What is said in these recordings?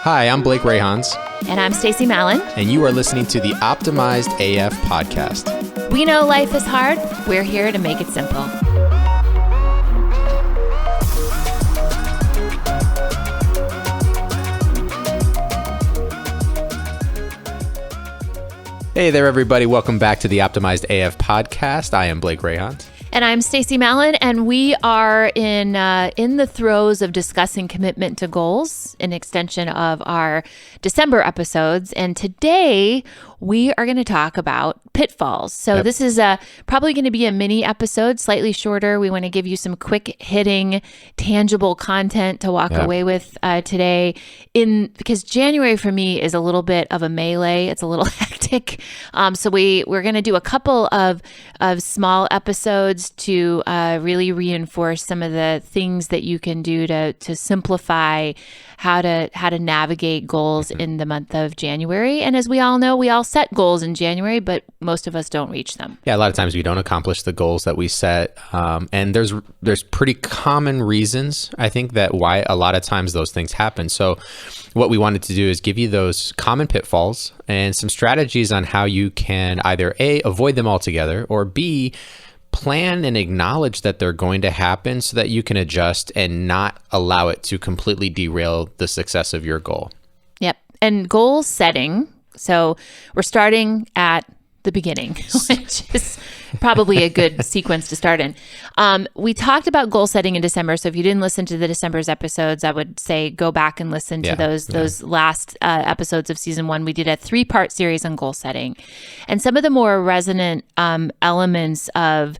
Hi, I'm Blake Rayhans. And I'm Stacie Mallon. And you are listening to the Optimized AF podcast. We know life is hard. We're here to make it simple. Hey there, everybody. Welcome back to the Optimized AF podcast. I am Blake Rayhans. And I'm Stacie Mallon, and we are in the throes of discussing commitment to goals, an extension of our December episodes. And today we are going to talk about pitfalls. So This is probably going to be a mini episode, slightly shorter. We want to give you some quick hitting, tangible content to walk away with today. Because January for me is a little bit of a melee. It's a little hectic. So we're going to do a couple of small episodes to really reinforce some of the things that you can do to simplify how to navigate goals in the month of January. And as we all know, we all set goals in January, but most of us don't reach them. Yeah, a lot of times we don't accomplish the goals that we set. And there's pretty common reasons, I think, that why a lot of times those things happen. So what we wanted to do is give you those common pitfalls and some strategies on how you can either A, avoid them altogether, or B, plan and acknowledge that they're going to happen so that you can adjust and not allow it to completely derail the success of your goal. Yep. And goal setting. So we're starting at the beginning, which is probably a good sequence to start in. We talked about goal setting in December. So if you didn't listen to the December's episodes, I would say go back and listen to those last episodes of season 1. We did a 3-part series on goal setting, and some of the more resonant elements of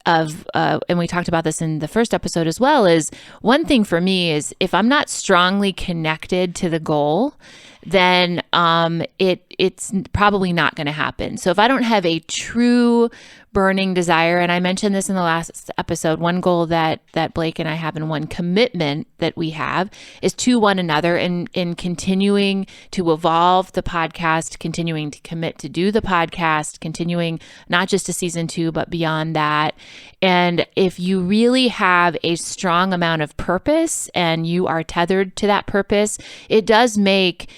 and we talked about this in the first episode as well, is one thing for me is if I'm not strongly connected to the goal, then it's probably not going to happen. So if I don't have a true burning desire, and I mentioned this in the last episode, one goal that Blake and I have and one commitment that we have is to one another in continuing to evolve the podcast, continuing to commit to do the podcast, continuing not just to season 2, but beyond that. And if you really have a strong amount of purpose and you are tethered to that purpose, it does make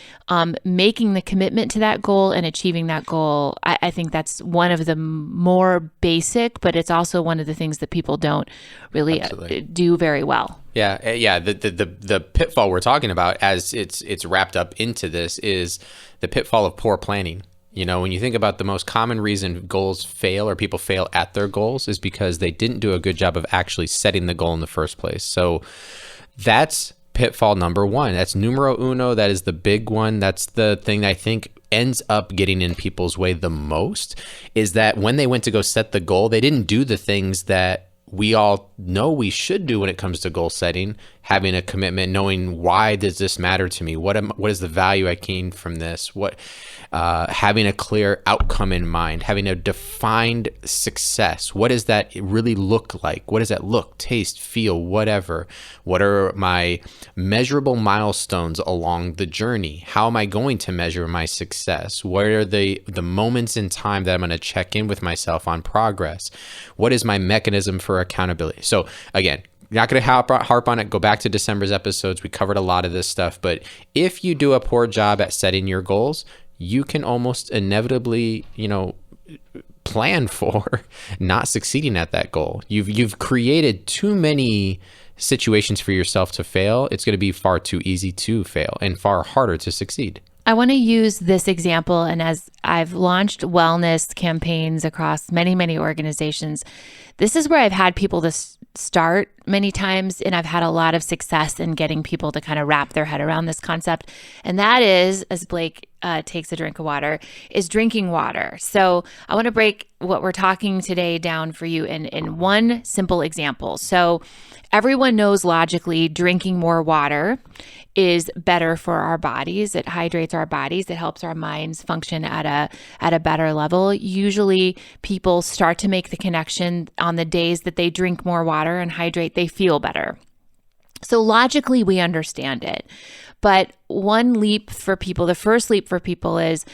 making the commitment to that goal and achieving that goal, I think that's one of the more basic, but it's also one of the things that people don't really do very well. Yeah. The pitfall we're talking about, as it's wrapped up into this, is the pitfall of poor planning. You know, when you think about the most common reason goals fail or people fail at their goals is because they didn't do a good job of actually setting the goal in the first place. So that's pitfall number 1. That's numero uno. That is the big one. That's the thing that I think ends up getting in people's way the most, is that when they went to go set the goal, they didn't do the things that we all know we should do when it comes to goal setting, having a commitment, knowing why does this matter to me? What is the value I gain from this? Having a clear outcome in mind, having a defined success. What does that really look like? What does that look, taste, feel, whatever? What are my measurable milestones along the journey? How am I going to measure my success? What are the moments in time that I'm going to check in with myself on progress? What is my mechanism for accountability? So again, not going to harp on it. Go back to December's episodes. We covered a lot of this stuff. But if you do a poor job at setting your goals, you can almost inevitably, plan for not succeeding at that goal. You've created too many situations for yourself to fail. It's going to be far too easy to fail and far harder to succeed. I want to use this example, and as I've launched wellness campaigns across many, many organizations, this is where I've had people to start many times, and I've had a lot of success in getting people to kind of wrap their head around this concept. And that is, as Blake takes a drink of water, is drinking water. So I want to break what we're talking today down for you in one simple example. So everyone knows logically drinking more water is better for our bodies. It hydrates our bodies. It helps our minds function at a better level. Usually people start to make the connection on the days that they drink more water and hydrate, they feel better. So logically we understand it. But one leap for people, the first leap for people is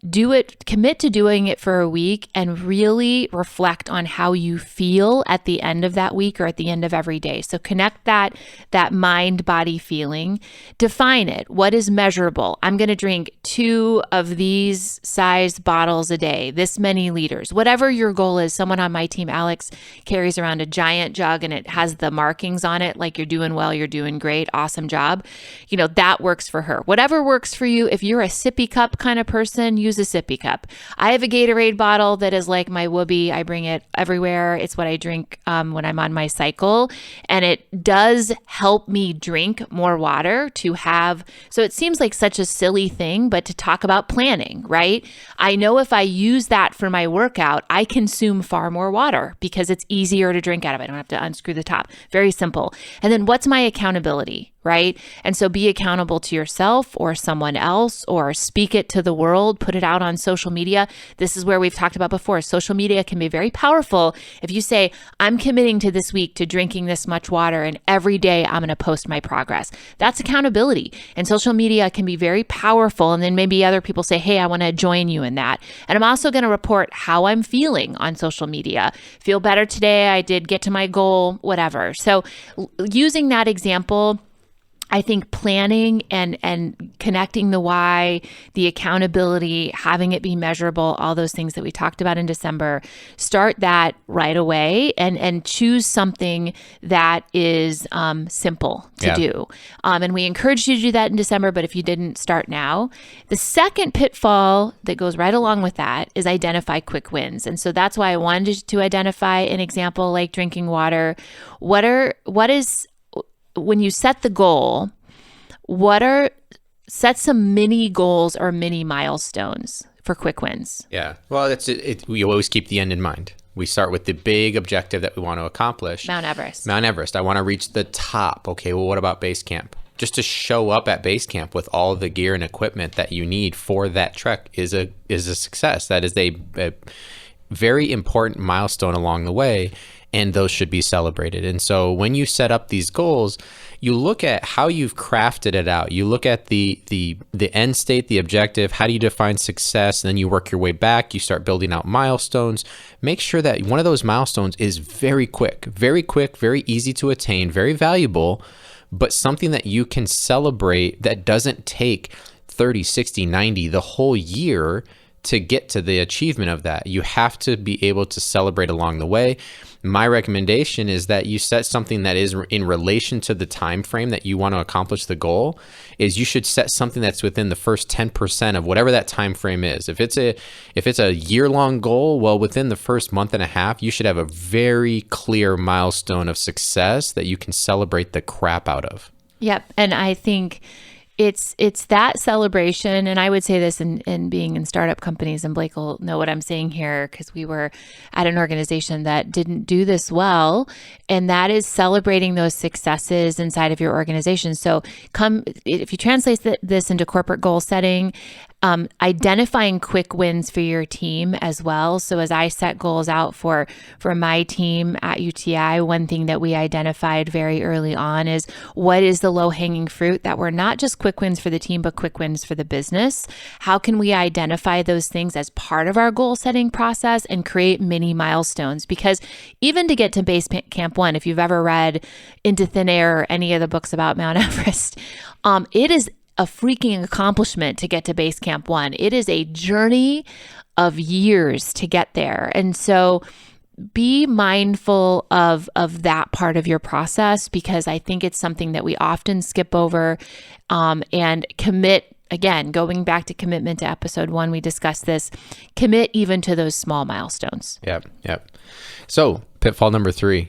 do it, commit to doing it for a week and really reflect on how you feel at the end of that week or at the end of every day. So connect that mind body feeling, define it. What is measurable? I'm going to drink 2 of these size bottles a day, this many liters, whatever your goal is. Someone on my team, Alex, carries around a giant jug and it has the markings on it. Like, you're doing well, you're doing great, awesome job. That works for her. Whatever works for you. If you're a sippy cup kind of person, use a sippy cup. I have a Gatorade bottle that is like my whoopee. I bring it everywhere. It's what I drink when I'm on my cycle. And it does help me drink more water to have. So it seems like such a silly thing, but to talk about planning, right? I know if I use that for my workout, I consume far more water because it's easier to drink out of it. I don't have to unscrew the top. Very simple. And then what's my accountability, right? And so be accountable to yourself or someone else, or speak it to the world, put it out on social media. This is where we've talked about before. Social media can be very powerful. If you say, I'm committing to this week to drinking this much water and every day I'm going to post my progress. That's accountability. And social media can be very powerful. And then maybe other people say, hey, I want to join you in that. And I'm also going to report how I'm feeling on social media. Feel better today. I did get to my goal, whatever. So using that example, I think planning and connecting the why, the accountability, having it be measurable, all those things that we talked about in December, start that right away and choose something that is simple to do. And we encourage you to do that in December, but if you didn't, start now. The second pitfall that goes right along with that is identify quick wins. And so that's why I wanted to identify an example like drinking water. When you set the goal, set some mini goals or mini milestones for quick wins. Yeah. Well, that's it. We always keep the end in mind. We start with the big objective that we want to accomplish. Mount Everest. I want to reach the top. Okay. Well, what about base camp? Just to show up at base camp with all the gear and equipment that you need for that trek is a success. That is a very important milestone along the way. And those should be celebrated. And so when you set up these goals, you look at how you've crafted it out. You look at the end state, the objective. How do you define success? And then you work your way back. You start building out milestones. Make sure that one of those milestones is very quick, very easy to attain, very valuable, but something that you can celebrate that doesn't take 30, 60, 90, the whole year to get to the achievement of that. You have to be able to celebrate along the way. My recommendation is that you set something that is in relation to the time frame that you want to accomplish the goal. Is you should set something that's within the first 10% of whatever that time frame is. If it's a year-long goal, well, within the first month and a half, you should have a very clear milestone of success that you can celebrate the crap out of. Yep. And I think it's that celebration. And I would say this in being in startup companies, and Blake will know what I'm saying here because we were at an organization that didn't do this well. And that is celebrating those successes inside of your organization. So if you translate this into corporate goal setting, identifying quick wins for your team as well. So as I set goals out for my team at UTI, one thing that we identified very early on is what is the low-hanging fruit that were not just quick wins for the team, but quick wins for the business. How can we identify those things as part of our goal setting process and create mini milestones? Because even to get to Base Camp 1, if you've ever read Into Thin Air or any of the books about Mount Everest, it is a freaking accomplishment to get to Base Camp 1. It is a journey of years to get there. And so be mindful of that part of your process, because I think it's something that we often skip over, and commit. Again, going back to commitment to episode 1, we discussed this, commit even to those small milestones. Yep. So pitfall number 3,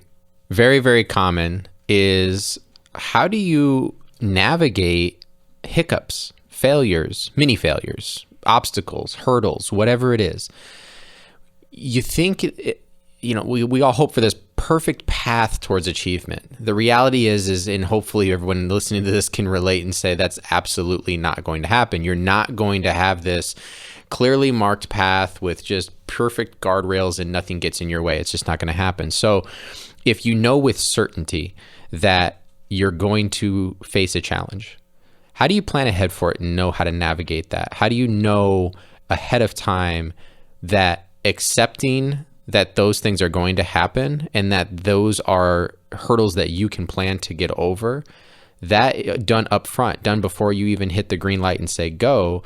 very, very common, is how do you navigate hiccups, failures, mini failures, obstacles, hurdles, whatever it is. You think, we all hope for this perfect path towards achievement. The reality is, and hopefully everyone listening to this can relate and say that's absolutely not going to happen. You're not going to have this clearly marked path with just perfect guardrails and nothing gets in your way. It's just not going to happen. So if you know with certainty that you're going to face a challenge, how do you plan ahead for it and know how to navigate that? How do you know ahead of time, that accepting that those things are going to happen and that those are hurdles that you can plan to get over, that done up front, done before you even hit the green light and say go,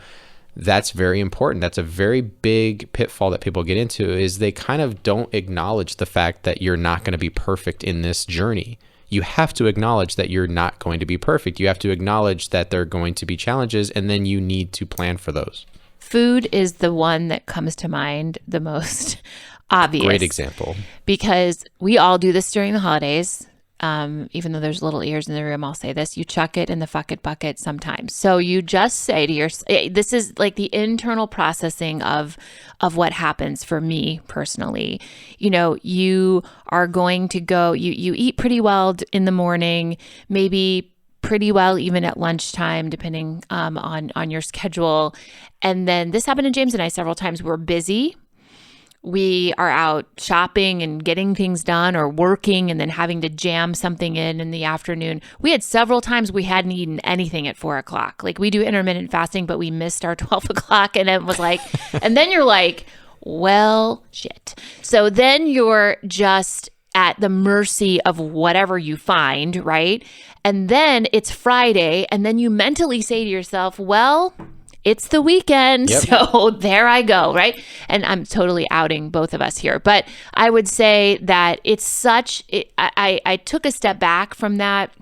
that's very important. That's a very big pitfall that people get into, is they kind of don't acknowledge the fact that you're not going to be perfect in this journey. You have to acknowledge that you're not going to be perfect. You have to acknowledge that there are going to be challenges, and then you need to plan for those. Food is the one that comes to mind the most obvious. Great example. Because we all do this during the holidays. Even though there's little ears in the room, I'll say this: you chuck it in the fuck it bucket sometimes. So you just say to yourself, this is like the internal processing of what happens for me personally. You know, you are going to go, you eat pretty well in the morning, maybe pretty well even at lunchtime, depending on your schedule. And then this happened to James and I several times. We're busy. We are out shopping and getting things done, or working and then having to jam something in the afternoon. We had several times we hadn't eaten anything at 4:00. Like, we do intermittent fasting, but we missed our 12 o'clock, and it was like, and then you're like, well, shit. So then you're just at the mercy of whatever you find, right? And then it's Friday, and then you mentally say to yourself, well, it's the weekend, yep. So there I go, right? And I'm totally outing both of us here. But I would say that it's I took a step back from that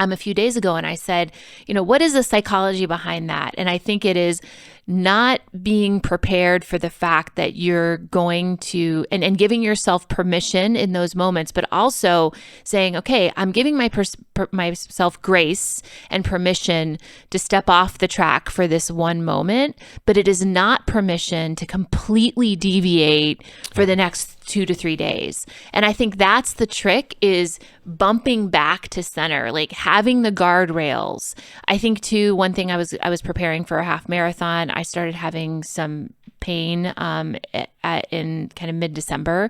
a few days ago, and I said, what is the psychology behind that? And I think it is not being prepared for the fact that you're going to, and giving yourself permission in those moments, but also saying, okay, I'm giving myself grace and permission to step off the track for this one moment, but it is not permission to completely deviate for the next 2 to 3 days. And I think that's the trick, is bumping back to center, like having the guardrails. I think too, one thing, I was preparing for a half marathon. I started having some pain in kind of mid-December.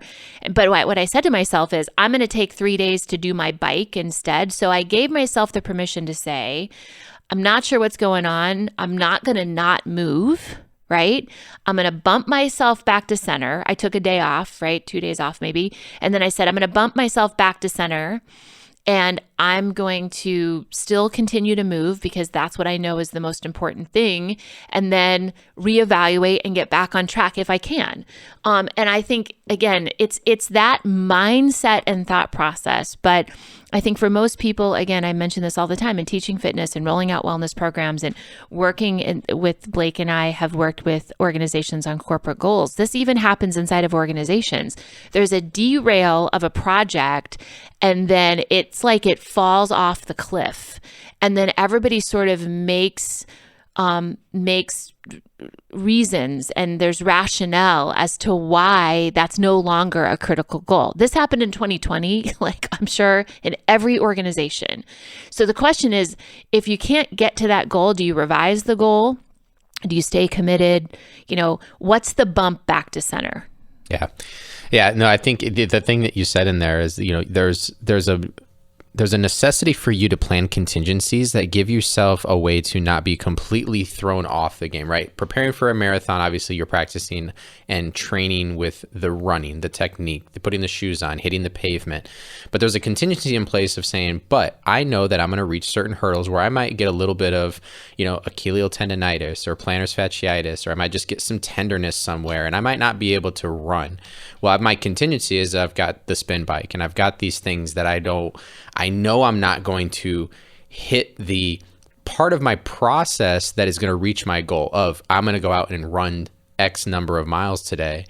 But what I said to myself is, I'm going to take 3 days to do my bike instead. So I gave myself the permission to say, I'm not sure what's going on. I'm not going to not move. Right? I'm going to bump myself back to center. I took a day off, right? 2 days off maybe. And then I said, I'm going to bump myself back to center, and I'm going to still continue to move, because that's what I know is the most important thing, and then reevaluate and get back on track if I can. And I think, again, it's that mindset and thought process. But I think for most people, again, I mention this all the time in teaching fitness and rolling out wellness programs and working with Blake, and I have worked with organizations on corporate goals. This even happens inside of organizations. There's a derail of a project, and then it's like it falls off the cliff, and then everybody sort of makes reasons, and there's rationale as to why that's no longer a critical goal. This happened in 2020, like I'm sure in every organization. So the question is, if you can't get to that goal, do you revise the goal? Do you stay committed? What's the bump back to center? Yeah. No, I think the thing that you said in there is, there's a necessity for you to plan contingencies that give yourself a way to not be completely thrown off the game, right? Preparing for a marathon, obviously you're practicing and training with the running, the technique, the putting the shoes on, hitting the pavement. But there's a contingency in place of saying, but I know that I'm going to reach certain hurdles where I might get a little bit of, achilles tendonitis or plantar fasciitis, or I might just get some tenderness somewhere, and I might not be able to run. Well, my contingency is I've got the spin bike, and I've got these things that I know I'm not going to hit the part of my process that is going to reach my goal of, I'm going to go out and run X number of miles today,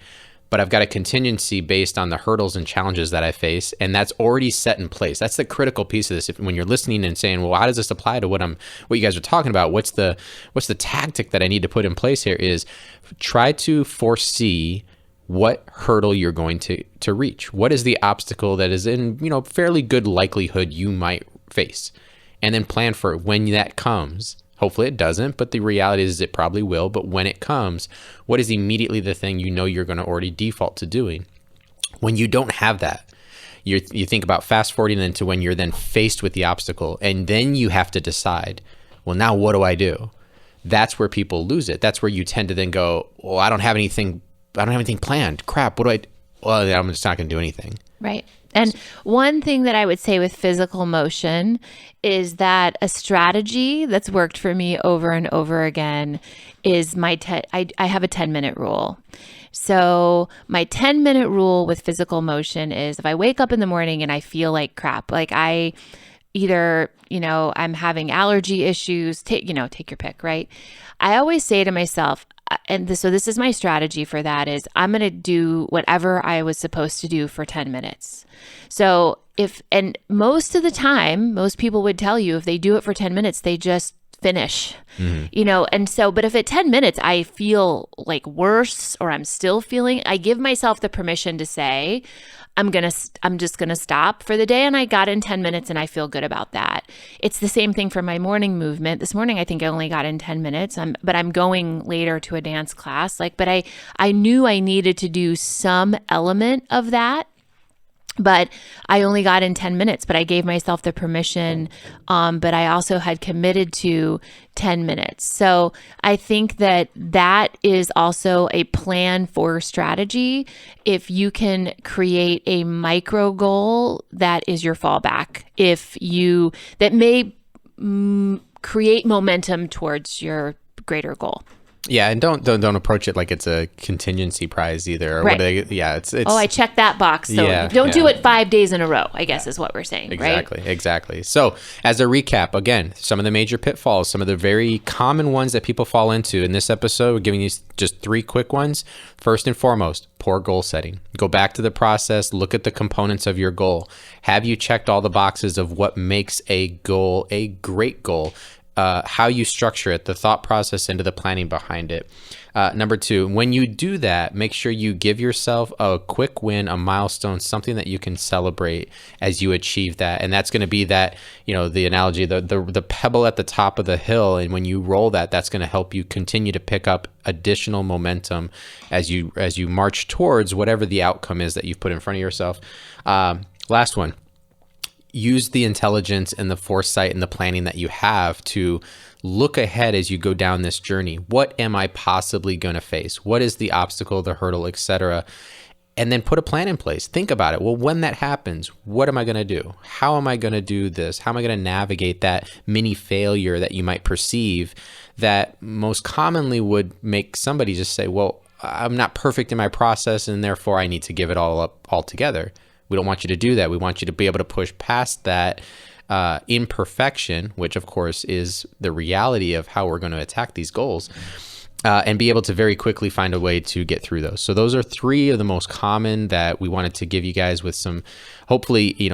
but I've got a contingency based on the hurdles and challenges that I face, and that's already set in place. That's the critical piece of this. When you're listening and saying, well, how does this apply to what you guys are talking about? What's the tactic that I need to put in place here? Is try to foresee what hurdle you're going to reach. What is the obstacle that is in, fairly good likelihood you might face? And then plan for when that comes. Hopefully it doesn't, but the reality is it probably will. But when it comes, what is immediately the thing you're going to already default to doing? When you don't have that, you think about fast forwarding into when you're then faced with the obstacle, and then you have to decide, well, now what do I do? that's where people lose it. That's where you tend to then go, well, I don't have anything planned. Crap. Well, I'm just not going to do anything. Right. And one thing that I would say with physical motion is that a strategy that's worked for me over and over again is I have a 10-minute rule. So my 10-minute rule with physical motion is if I wake up in the morning and I feel like crap, like I'm having allergy issues, take your pick, right? I always say to myself, so this is my strategy for that is I'm going to do whatever I was supposed to do for 10 minutes. So and most of the time, most people would tell you if they do it for 10 minutes, they just finish, but if at 10 minutes I feel like worse or I'm still feeling, I give myself the permission to say, I'm just going to stop for the day. And I got in 10 minutes and I feel good about that. It's the same thing for my morning movement. This morning, I think I only got in 10 minutes, but I'm going later to a dance class. But I knew I needed to do some element of that. But I only got in 10 minutes, but I gave myself the permission. But I also had committed to 10 minutes. So I think that is also a plan for strategy. If you can create a micro goal, that is your fallback. That may create momentum towards your greater goal. Yeah, and don't approach it like it's a contingency prize either. Or right. It's I checked that box. So don't do it 5 days in a row, I guess is what we're saying, exactly, right? Exactly. So as a recap, again, some of the major pitfalls, some of the very common ones that people fall into in this episode, we're giving you just 3 quick ones. First and foremost, poor goal setting. Go back to the process, look at the components of your goal. Have you checked all the boxes of what makes a goal a great goal? How you structure it, the thought process into the planning behind it. Number 2, when you do that, make sure you give yourself a quick win, a milestone, something that you can celebrate as you achieve that. And that's going to be that, the analogy, the pebble at the top of the hill. And when you roll that, that's going to help you continue to pick up additional momentum as you march towards whatever the outcome is that you've put in front of yourself. Last one. Use the intelligence and the foresight and the planning that you have to look ahead as you go down this journey. What am I possibly going to face? What is the obstacle, the hurdle, etc.? And then put a plan in place. Think about it. Well, when that happens, what am I going to do? How am I going to do this? How am I going to navigate that mini failure that you might perceive that most commonly would make somebody just say, well, I'm not perfect in my process and therefore I need to give it all up altogether. We don't want you to do that. We want you to be able to push past that imperfection, which of course is the reality of how we're going to attack these goals, and be able to very quickly find a way to get through those. So those are 3 of the most common that we wanted to give you guys with some, hopefully,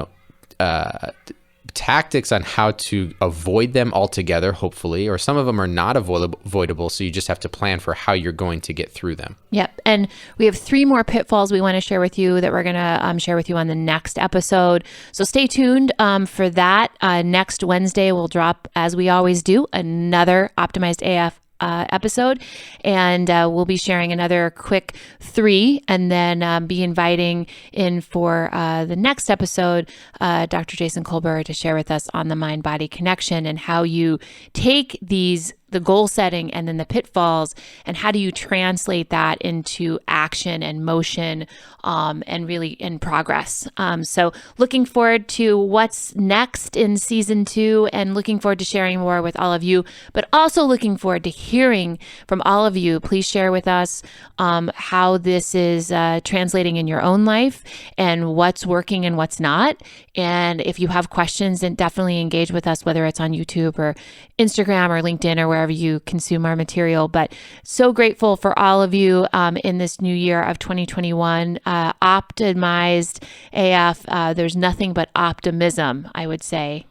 tactics on how to avoid them altogether, hopefully, or some of them are not avoidable. So you just have to plan for how you're going to get through them. Yep. And we have 3 more pitfalls we want to share with you that we're going to share with you on the next episode. So stay tuned for that. Next Wednesday, we'll drop, as we always do, another Optimized AF episode, and we'll be sharing another quick 3 and then be inviting in for the next episode Dr. Jason Colbert to share with us on the mind-body connection and how you take the goal setting and then the pitfalls and how do you translate that into action and motion and really in progress. So looking forward to what's next in season 2 and looking forward to sharing more with all of you, but also looking forward to hearing from all of you. Please share with us how this is translating in your own life and what's working and what's not. And if you have questions, then definitely engage with us, whether it's on YouTube or Instagram or LinkedIn or wherever you consume our material. But so grateful for all of you in this new year of 2021. Optimized AF, there's nothing but optimism, I would say.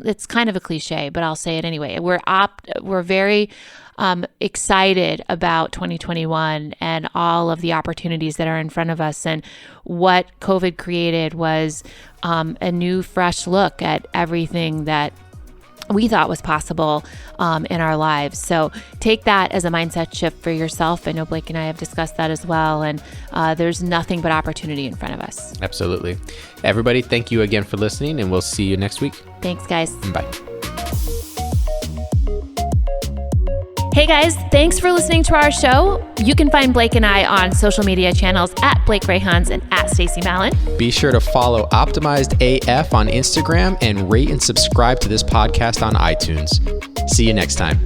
It's kind of a cliche, but I'll say it anyway. We're very excited about 2021 and all of the opportunities that are in front of us. And what COVID created was a new, fresh look at everything that we thought was possible in our lives. So take that as a mindset shift for yourself. I know Blake and I have discussed that as well. And there's nothing but opportunity in front of us. Absolutely. Everybody, thank you again for listening, and we'll see you next week. Thanks, guys. Bye. Hey guys, thanks for listening to our show. You can find Blake and I on social media channels at Blake Greyhans and at Stacie Mallon. Be sure to follow Optimized AF on Instagram and rate and subscribe to this podcast on iTunes. See you next time.